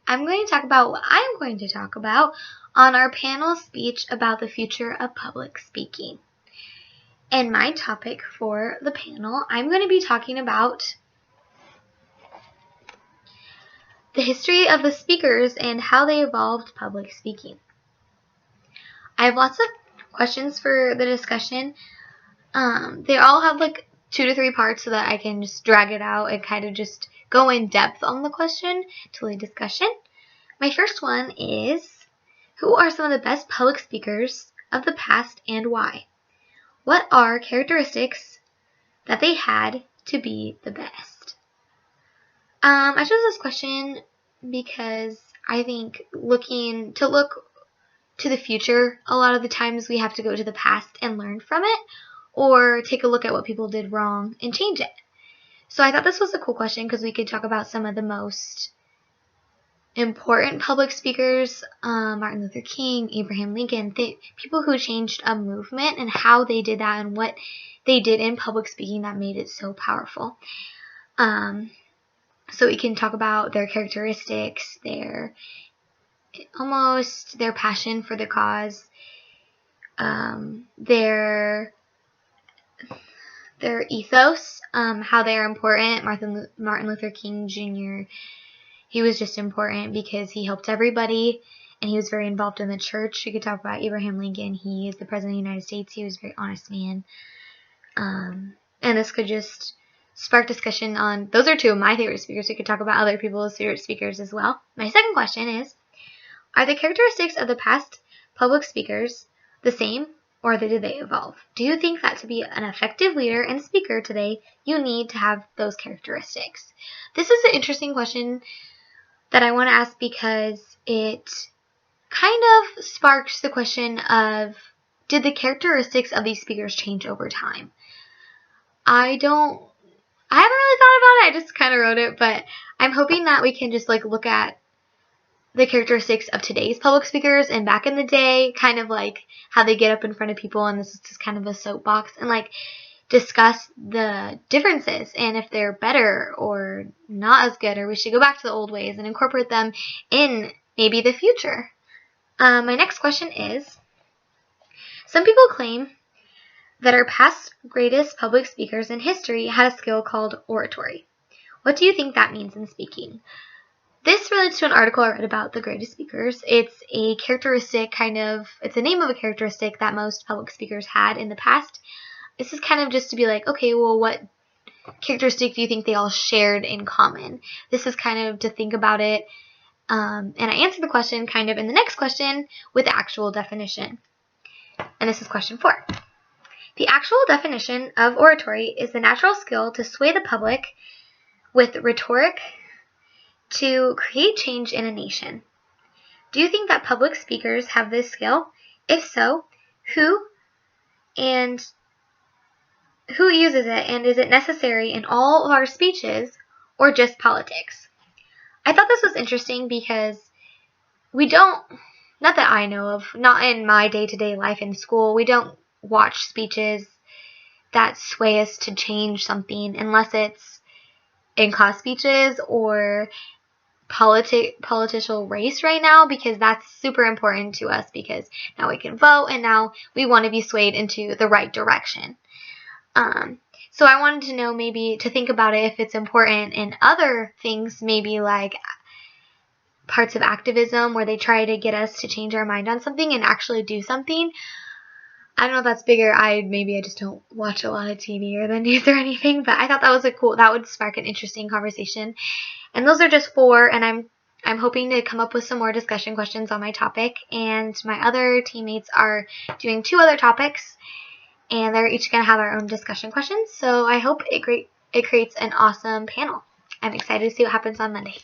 I'm going to talk about what I'm going to talk about on our panel speech about the future of public speaking. And my topic for the panel, I'm going to be talking about the history of the speakers and how they evolved public speaking. I have lots of questions for the discussion. They all have like 2 to 3 parts so that I can just drag it out and kind of just go in depth on the question to lead discussion. My first one is, who are some of the best public speakers of the past and why? What are characteristics that they had to be the best? I chose this question because I think look to the future, a lot of the times we have to go to the past and learn from it, or take a look at what people did wrong and change it. So I thought this was a cool question because we could talk about some of the most important public speakers, Martin Luther King, Abraham Lincoln, people who changed a movement and how they did that and what they did in public speaking that made it so powerful. So we can talk about their characteristics, their passion for the cause, their ethos, how they are important. Martin Luther King Jr., he was just important because he helped everybody, and he was very involved in the church. We could talk about Abraham Lincoln. He is the President of the United States. He was a very honest man. And this could just spark discussion on, those are 2 of my favorite speakers. We could talk about other people's favorite speakers as well. My second question is, are the characteristics of the past public speakers the same, or did they evolve? Do you think that to be an effective leader and speaker today, you need to have those characteristics? This is an interesting question that I want to ask because it kind of sparks the question of, did the characteristics of these speakers change over time? I haven't really thought about it. I just kind of wrote it, but I'm hoping that we can just look at the characteristics of today's public speakers and back in the day, kind of like how they get up in front of people, and this is just kind of a soapbox, and discuss the differences and if they're better or not as good, or we should go back to the old ways and incorporate them in maybe the future. My next question is, some people claim that our past greatest public speakers in history had a skill called oratory. What do you think that means in speaking? This relates to an article I read about the greatest speakers. It's a characteristic it's the name of a characteristic that most public speakers had in the past. This is kind of just to be like, okay, well, what characteristic do you think they all shared in common? This is kind of to think about it. And I answered the question kind of in the next question with the actual definition. And this is question 4. The actual definition of oratory is the natural skill to sway the public with rhetoric to create change in a nation. Do you think that public speakers have this skill? If so, who uses it, and is it necessary in all of our speeches or just politics? I thought this was interesting because we don't, not that I know of, not in my day-to-day life in school, we don't watch speeches that sway us to change something unless it's in class speeches or political race right now, because that's super important to us because now we can vote and now we want to be swayed into the right direction. So I wanted to know, maybe to think about it, if it's important in other things, maybe like parts of activism where they try to get us to change our mind on something and actually do something. I don't know if that's bigger. Maybe I just don't watch a lot of TV or the news or anything, but I thought that was that would spark an interesting conversation. And those are just 4, and I'm hoping to come up with some more discussion questions on my topic, and my other teammates are doing 2 other topics, and they're each going to have our own discussion questions, so I hope it creates an awesome panel. I'm excited to see what happens on Monday.